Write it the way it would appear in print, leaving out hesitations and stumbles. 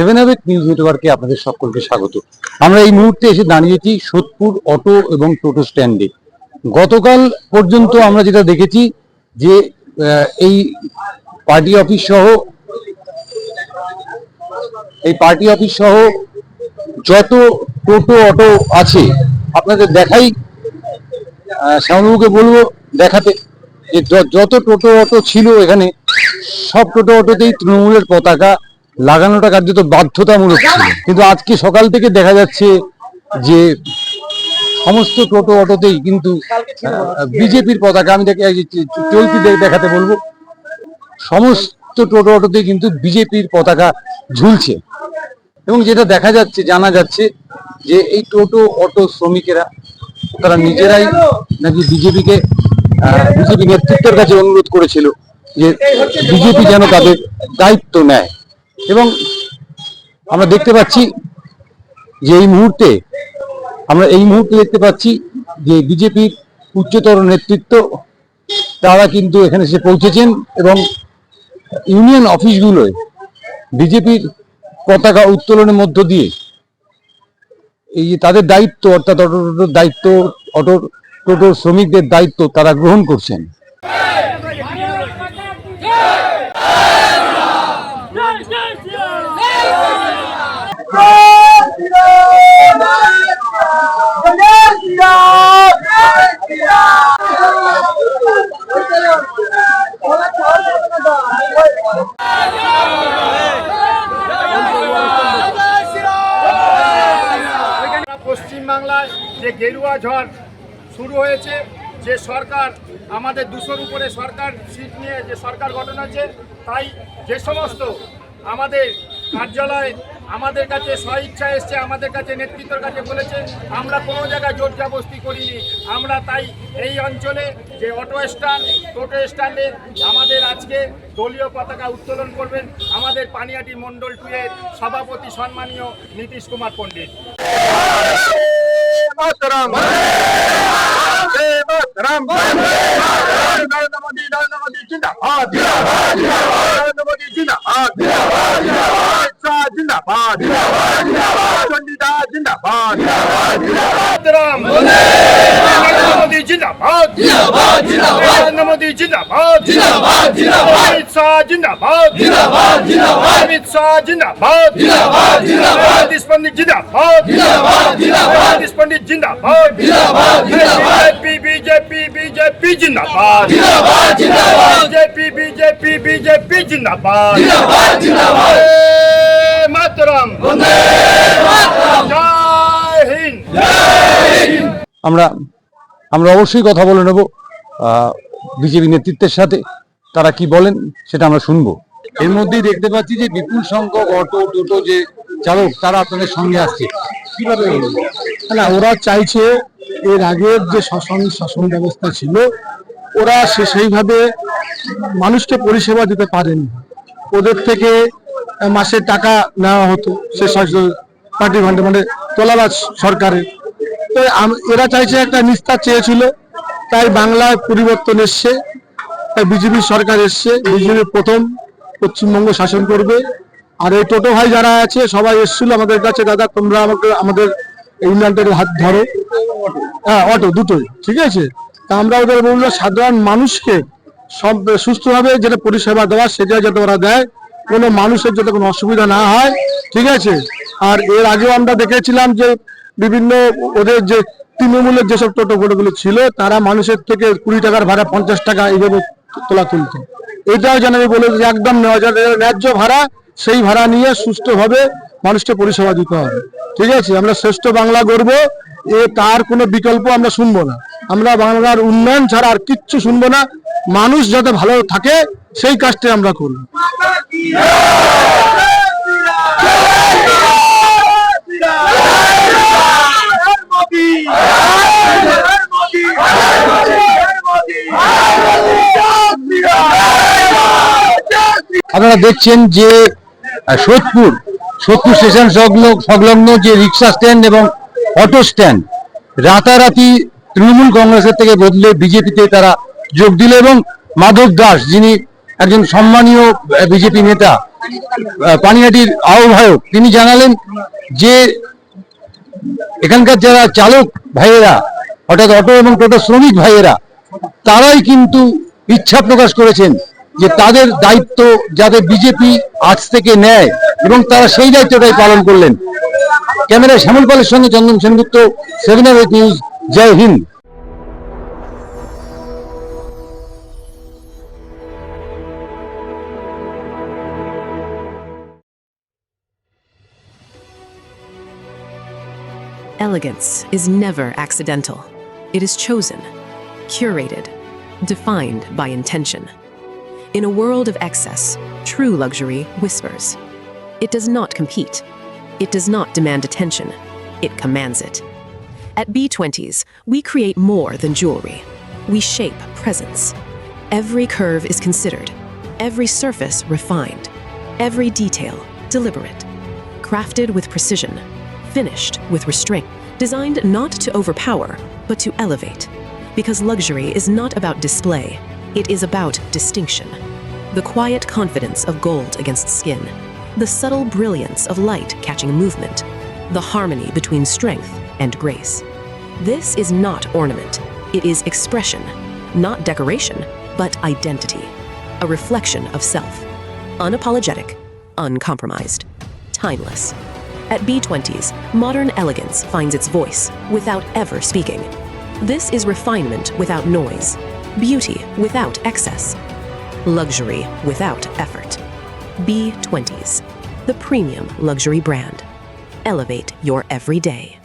Seven হাভেট news নেটওয়ার্কে আপনাদের সকলকে স্বাগত। আমরা এই মুহূর্তে এসে দাঁড়িয়েছি সোদপুর অটো এবং টোটো স্ট্যান্ডে। গতকাল পর্যন্ত আমরা যেটা দেখেছি যে এই পার্টি অফিস সহ যত টোটো অটো আছে আপনাদের দেখাই, শ্যামলবাবুকে বলবো দেখাতে যে যত টোটো অটো ছিল এখানে সব টোটো অটোতেই তৃণমূলের পতাকা লাগানোটা কার্যত বাধ্যতামূলক ছিল। কিন্তু আজকে সকাল থেকে দেখা যাচ্ছে যে সমস্ত টোটো অটোতেই কিন্তু বিজেপির পতাকা, আমি চলতি দেখাতে বলবো, সমস্ত টোটো অটোতেই কিন্তু বিজেপির পতাকা ঝুলছে। এবং যেটা দেখা যাচ্ছে, জানা যাচ্ছে যে এই টোটো অটো শ্রমিকেরা তারা নিজেরাই নাকি বিজেপি নেতৃত্বের কাছে অনুরোধ করেছিল যে বিজেপি যেন তাদের দায়িত্ব নেয়। এবং আমরা দেখতে পাচ্ছি যে এই মুহূর্তে দেখতে পাচ্ছি যে বিজেপির উচ্চতর নেতৃত্ব তারা কিন্তু এখানে এসে পৌঁছেছেন এবং ইউনিয়ন অফিসগুলোয় বিজেপির পতাকা উত্তোলনের মধ্য দিয়ে এই যে তাদের দায়িত্ব, অর্থাৎ টোটো শ্রমিকদের দায়িত্ব তারা গ্রহণ করছেন। পশ্চিমবাংলায় যে গেরুয়া ঝড় শুরু হয়েছে, যে সরকার আমাদের 200-র উপরে সরকার সিট নিয়ে যে সরকার গঠন হয়েছে, তাই যে সমস্ত আমাদের কার্যালয় আমাদের কাছে স্বইচ্ছা এসছে, আমাদের কাছে নেতৃত্বের কাছে বলেছে, আমরা কোনো জায়গায় জোর জবরদস্তি করিনি। আমরা তাই এই অঞ্চলে যে অটো স্ট্যান্ড, টোটো স্ট্যান্ডে আমাদের আজকে দলীয় পতাকা উত্তোলন করবেন আমাদের পানিহাটি মণ্ডল 2 এর সভাপতি সম্মানীয় নীতিশ কুমার পণ্ডিত। जिंदाबाद चंडीदा जिंदाबाद मोदी जिंदाबाद नरेंद्र मोदी जिंदाबाद अमित शाह जिंदाबाद अमित शाह जिंदाबाद जगदीश पंडित जिंदाबाद जगदीश पंडित जिंदाबाद बीजेपी बीजेपी बीजेपी जिंदाबाद बीजेपी बीजेपी बीजेपी जिंदाबाद मातरम जय हिंद। আমরা অবশ্যই কথা বলে নেব বিজেপি নেতৃত্বের সাথে, তারা কি বলেন সেটা আমরা শুনবো। এর মধ্যেই দেখতে পাচ্ছি যে বিপুল সংখ্যক অটো টোটো যে চালক তারা আপনাদের সঙ্গে আসছে, কিভাবে না ওরা চাইছে এর আগের যে শাসন ব্যবস্থা ছিল ওরা সেইভাবে মানুষকে পরিষেবা দিতে পারেনি। ওদের থেকে মাসে টাকা নেওয়া হতো, সে পার্টি ফান্ডে মানে তোলাবাজ সরকারের। তো এরা চাইছে একটা নিস্তার চেয়েছিল, তাই বাংলায় পরিবর্তন এসছে, তাই বিজেপি সরকার এসছে, বিজেপি প্রথম পশ্চিমবঙ্গ শাসন করবে। আর এই টোটো ভাই যারা আছে সবাই এসেছিল আমাদের কাছে, দাদা তোমরা আমাদের ইউনিয়নটার হাত ধরো, হ্যাঁ অটো দুটোই ঠিক আছে। তা আমরা ওদের বললো সাধারণ মানুষকে সব সুস্থভাবে যেটা পরিষেবা দেওয়া সেটা যাতে ওরা দেয়, কোনো মানুষের যাতে কোনো অসুবিধা না হয়, ঠিক আছে। আর এর আগেও আমরা দেখেছিলাম যে বিভিন্ন ওদের যে তৃণমূলের যেসব টোটোগুলো ছিল তারা মানুষের থেকে 20 টাকার ভাড়া 50 টাকা এইভাবে তুলতো। এটাও যেন আমি বলে যে একদম নেওয়া যায়, ন্যায্য ভাড়া, সেই ভাড়া নিয়ে সুস্থভাবে মানুষকে পরিষেবা দিতে হবে, ঠিক আছে। আমরা শ্রেষ্ঠ বাংলা গড়বো, তার কোনো বিকল্প আমরা শুনবো না। আমরা বাংলার উন্নয়ন ছাড়া আর কিচ্ছু শুনবো না। মানুষ যাতে ভালো থাকে সেই কাজটাই আমরা করব। আপনারা দেখছেন যে সোদপুর স্টেশন সংলগ্ন যে রিক্সা স্ট্যান্ড এবং অটো স্ট্যান্ড রাতারাতি তৃণমূল কংগ্রেসের থেকে বদলে বিজেপিতে তারা যোগ দিল এবং মাধব দাস, যিনি একজন সম্মানীয় বিজেপি নেতা, পানিহাটির আহ্বায়ক, তিনি জানালেন যে এখানকার যারা চালক ভাইয়েরা, অর্থাৎ অটো এবং টোটো শ্রমিক ভাইয়েরা, তারাই কিন্তু ইচ্ছা প্রকাশ করেছেন যে তাদের দায়িত্ব যাতে বিজেপি আজ থেকে নেয়, এবং তারা সেই দায়িত্বটাই পালন করলেন। ক্যামেরায় শ্যামল পালের সঙ্গে চন্দন সেনগুপ্ত, 7/8 নিউজ। জয় হিন্দ। Elegance is never accidental. It is chosen, curated, defined by intention. In a world of excess, true luxury whispers. It does not compete. It does not demand attention. It commands it. At B20s, we create more than jewelry. We shape presence. Every curve is considered, every surface refined, every detail deliberate, crafted with precision, finished with restraint, designed not to overpower, but to elevate. Because luxury is not about display, it is about distinction. The quiet confidence of gold against skin, the subtle brilliance of light catching movement, the harmony between strength and grace. This is not ornament, it is expression, not decoration, but identity, a reflection of self, unapologetic, uncompromised, timeless. At B20s, modern elegance finds its voice without ever speaking. This is refinement without noise, beauty without excess, luxury without effort. B20s, the premium luxury brand. Elevate your everyday.